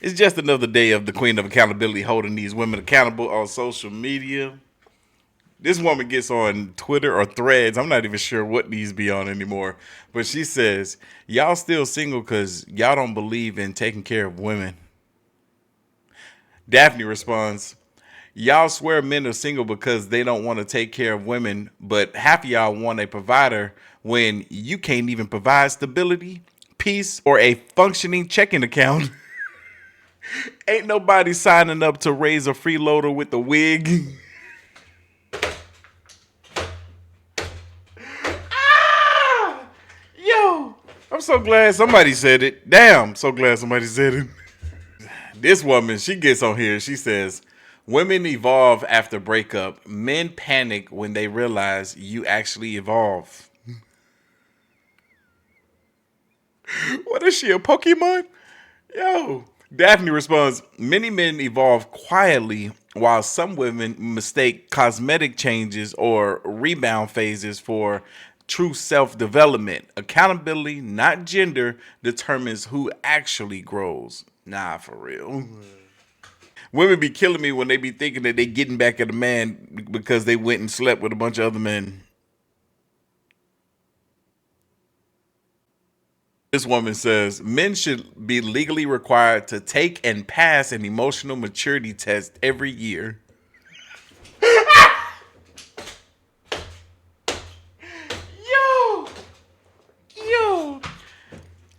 It's just another day of the Queen of Accountability holding these women accountable on social media. This woman gets on Twitter or Threads. I'm not even sure what these be on anymore. But she says, y'all still single because y'all don't believe in taking care of women. Daphne responds, y'all swear men are single because they don't want to take care of women, but half of y'all want a provider when you can't even provide stability, peace, or a functioning checking account. Ain't nobody signing up to raise a freeloader with a wig. Ah! Yo, I'm so glad somebody said it. Damn, so glad somebody said it. This woman, she gets on here. She says, women evolve after breakup. Men panic when they realize you actually evolve. What is she, a Pokemon? Yo. Daphne responds, many men evolve quietly while some women mistake cosmetic changes or rebound phases for true self-development. Accountability, not gender, determines who actually grows. Nah, for real. Women be killing me when they be thinking that they getting back at a man because they went and slept with a bunch of other men. This woman says men should be legally required to take and pass an emotional maturity test every year. Yo, yo.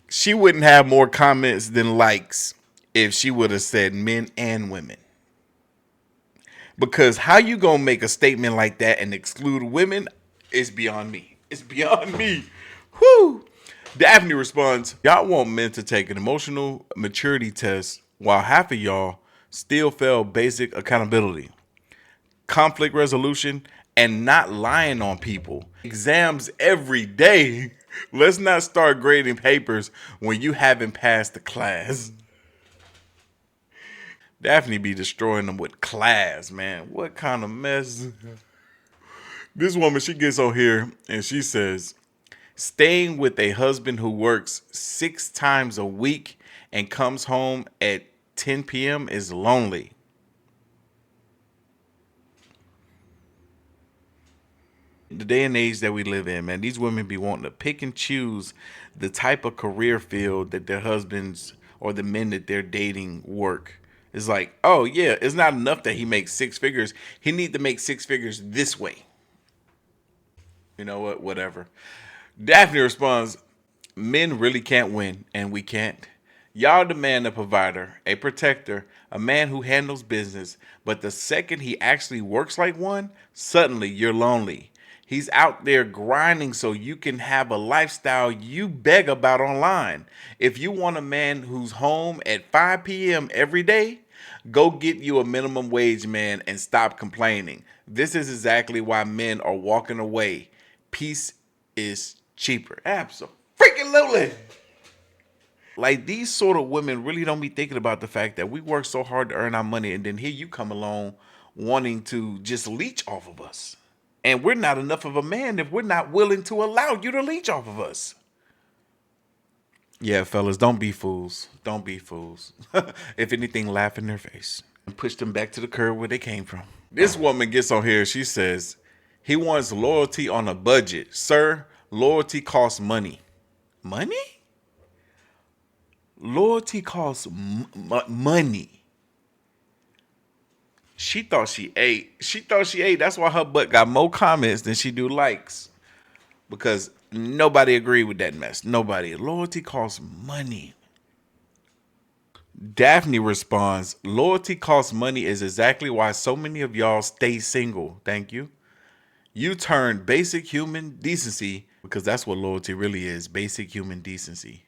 She wouldn't have more comments than likes if she would have said men and women. Because how you gonna make a statement like that and exclude women is beyond me. It's beyond me. Whew. Daphne responds, y'all want men to take an emotional maturity test while half of y'all still fail basic accountability, conflict resolution, and not lying on people. Exams every day. Let's not start grading papers when you haven't passed the class. Daphne be destroying them with class, man. What kind of mess? This woman, she gets on here and she says, staying with a husband who works 6 times a week and comes home at 10 p.m. is lonely. The day and age that we live in, man, these women be wanting to pick and choose the type of career field that their husbands or the men that they're dating work. It's like, oh yeah, it's not enough that he makes 6 figures. He need to make 6 figures this way. You know what? Whatever. Daphne responds, men really can't win, and we can't. Y'all demand a provider, a protector, a man who handles business, but the second he actually works like one, suddenly you're lonely. He's out there grinding so you can have a lifestyle you beg about online. If you want a man who's home at 5 p.m. every day, go get you a minimum wage man and stop complaining. This is exactly why men are walking away. Peace is cheaper. Absolutely. Like these sort of women really don't be thinking about the fact that we work so hard to earn our money, and then here you come along wanting to just leech off of us. And we're not enough of a man if we're not willing to allow you to leech off of us. Yeah, fellas, don't be fools. Don't be fools. If anything, laugh in their face and push them back to the curb where they came from. This woman gets on here. She says, he wants loyalty on a budget. Sir, loyalty costs money. Money? Loyalty costs money. She thought she ate. She thought she ate. That's why her butt got more comments than she do likes. Because nobody agreed with that mess. Nobody. Loyalty costs money. Daphne responds, loyalty costs money is exactly why so many of y'all stay single. Thank you. You turn basic human decency, because that's what loyalty really is, basic human decency,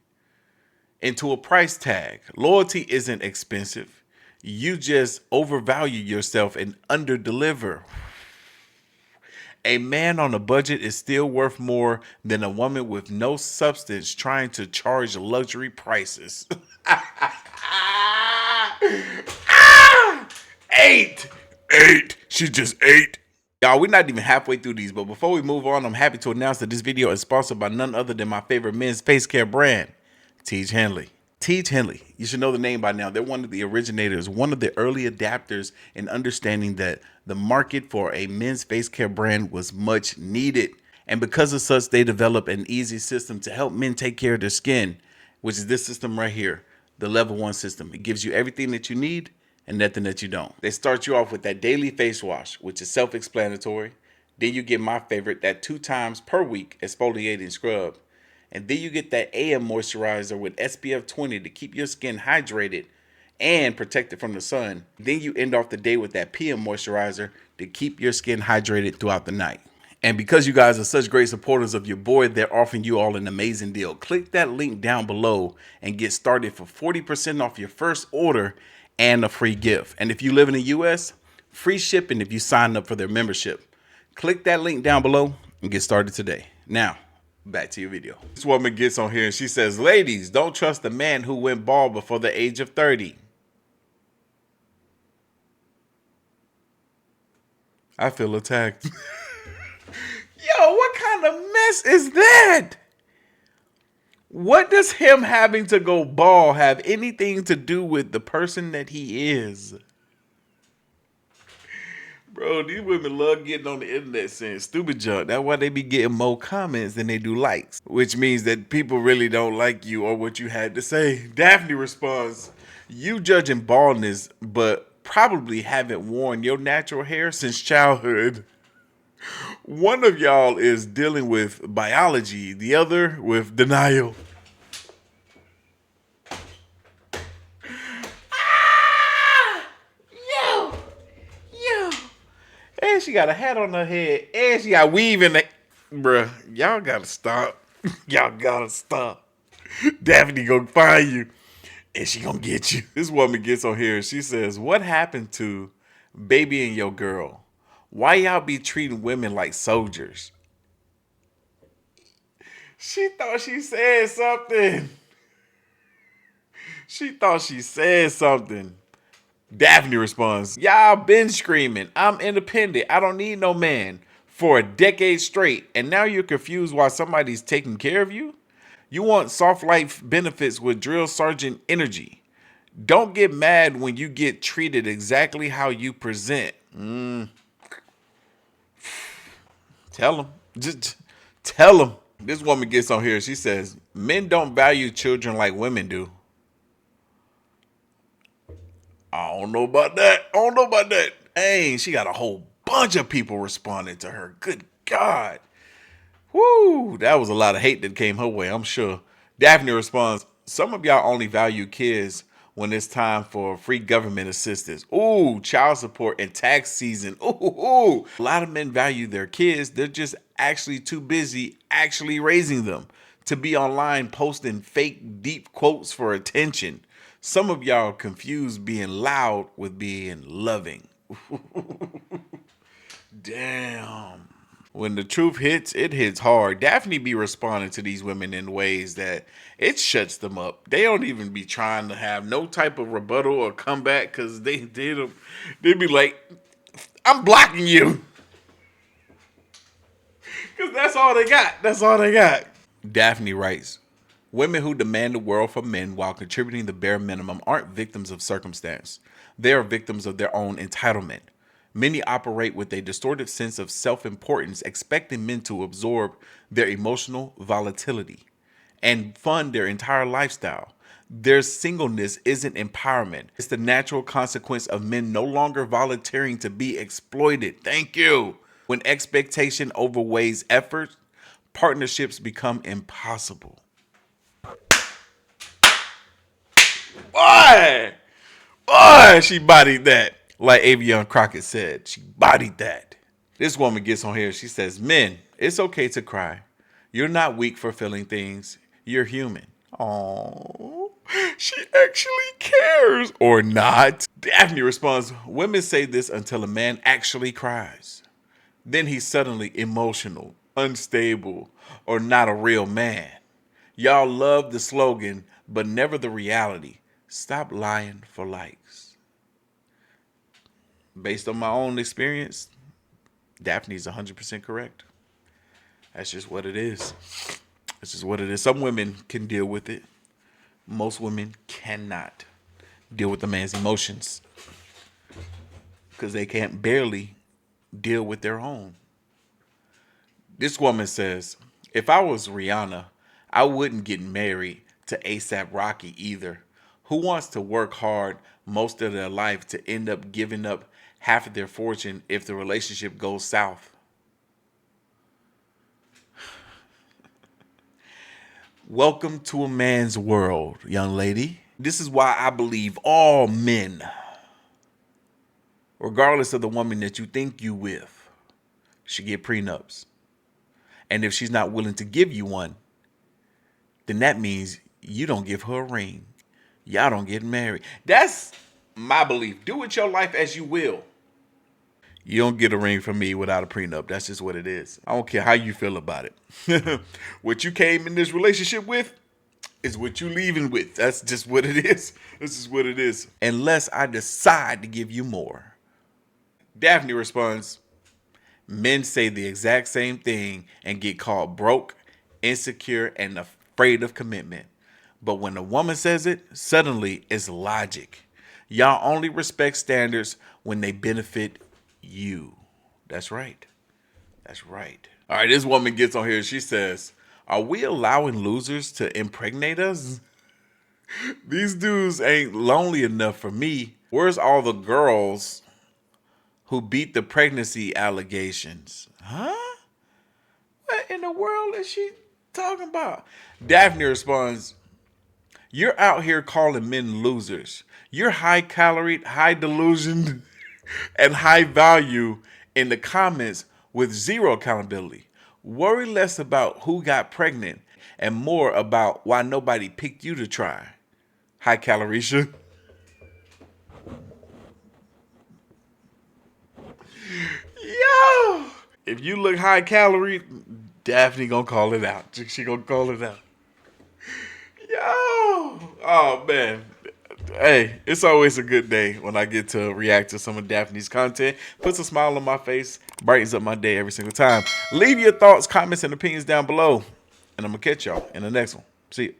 into a price tag. Loyalty isn't expensive. You just overvalue yourself and underdeliver. A man on a budget is still worth more than a woman with no substance trying to charge luxury prices. Eight. Eight. She just ate. Y'all, we're not even halfway through these, but before we move on, I'm happy to announce that this video is sponsored by none other than my favorite men's face care brand, Teej Hanley. Teach Henley. You should know the name by now. They're one of the originators, one of the early adapters in understanding that the market for a men's face care brand was much needed. And because of such, they developed an easy system to help men take care of their skin, which is this system right here, the level 1 system. It gives you everything that you need and nothing that you don't. They start you off with that daily face wash, which is self-explanatory. Then you get my favorite, that 2 times per week exfoliating scrub. And then you get that AM moisturizer with SPF 20 to keep your skin hydrated and protected from the sun. Then you end off the day with that PM moisturizer to keep your skin hydrated throughout the night. And because you guys are such great supporters of your boy, they're offering you all an amazing deal. Click that link down below and get started for 40% off your first order and a free gift. And if you live in the US, free shipping if you sign up for their membership. Click that link down below and get started today. Now, back to your video. This woman gets on here and she says, ladies, don't trust a man who went bald before the age of 30. I feel attacked. Yo, what kind of mess is that? What does him having to go bald have anything to do with the person that he is? Bro, these women love getting on the internet saying stupid junk. That's why they be getting more comments than they do likes, which means that people really don't like you or what you had to say. Daphne responds, you judging baldness, but probably haven't worn your natural hair since childhood. One of y'all is dealing with biology, the other with denial. And she got a hat on her head, and she got weave in the... Bruh, y'all gotta stop. Y'all gotta stop. Daphne gonna find you, and she gonna get you. This woman gets on here, and she says, what happened to baby and your girl? Why y'all be treating women like soldiers? She thought she said something. She thought she said something. Daphne responds, y'all been screaming, I'm independent, I don't need no man, for a decade straight, and now you're confused why somebody's taking care of you? You want soft life benefits with drill sergeant energy. Don't get mad when you get treated exactly how you present. Tell them. Just tell them. This woman gets on here, she says, men don't value children like women do. I don't know about that. I don't know about that. Dang, she got a whole bunch of people responding to her. Good God. Woo, that was a lot of hate that came her way, I'm sure. Daphne responds, some of y'all only value kids when it's time for free government assistance. Ooh, child support and tax season. Ooh. A lot of men value their kids. They're just actually too busy actually raising them to be online posting fake deep quotes for attention. Some of y'all confuse being loud with being loving. Damn. When the truth hits, it hits hard. Daphne be responding to these women in ways that it shuts them up. They don't even be trying to have no type of rebuttal or comeback because they be like, I'm blocking you. Because that's all they got. That's all they got. Daphne writes, women who demand the world from men while contributing the bare minimum aren't victims of circumstance. They are victims of their own entitlement. Many operate with a distorted sense of self-importance, expecting men to absorb their emotional volatility and fund their entire lifestyle. Their singleness isn't empowerment. It's the natural consequence of men no longer volunteering to be exploited. Thank you. When expectation overweighs effort, partnerships become impossible. Boy! Boy, she bodied that. Like Avion Crockett said, she bodied that. This woman gets on here. She says, men, it's okay to cry. You're not weak for feeling things. You're human. Oh, she actually cares. Or not. Daphne responds, women say this until a man actually cries. Then he's suddenly emotional, unstable, or not a real man. Y'all love the slogan, but never the reality. Stop lying for likes. Based on my own experience, Daphne's 100% correct. That's just what it is. That's just what it is. Some women can deal with it. Most women cannot deal with a man's emotions because they can't barely deal with their own. This woman says, if I was Rihanna, I wouldn't get married to ASAP Rocky either. Who wants to work hard most of their life to end up giving up half of their fortune if the relationship goes south? Welcome to a man's world, young lady. This is why I believe all men, regardless of the woman that you think you with, should get prenups. And if she's not willing to give you one, then that means you don't give her a ring. Y'all don't get married. That's my belief. Do with your life as you will. You don't get a ring from me without a prenup. That's just what it is. I don't care how you feel about it. What you came in this relationship with is what you leaving with. That's just what it is. This is what it is. Unless I decide to give you more. Daphne responds, men say the exact same thing and get called broke, insecure, and afraid of commitment. But when a woman says it, suddenly it's logic. Y'all only respect standards when they benefit you. That's right. That's right. All right, this woman gets on here. She says, are we allowing losers to impregnate us? These dudes ain't lonely enough for me. Where's all the girls who beat the pregnancy allegations? Huh? What in the world is she talking about? Daphne responds, you're out here calling men losers. You're high calorie, high delusioned, and high value in the comments with zero accountability. Worry less about who got pregnant and more about why nobody picked you to try. High calorie. Yo! If you look high calorie, Daphne gonna call it out. She gonna call it out. Yo! Oh man. Hey, it's always a good day when I get to react to some of Daphne's content. Puts a smile on my face, brightens up my day every single time. Leave your thoughts, comments, and opinions down below. And I'm gonna catch y'all in the next one. See you.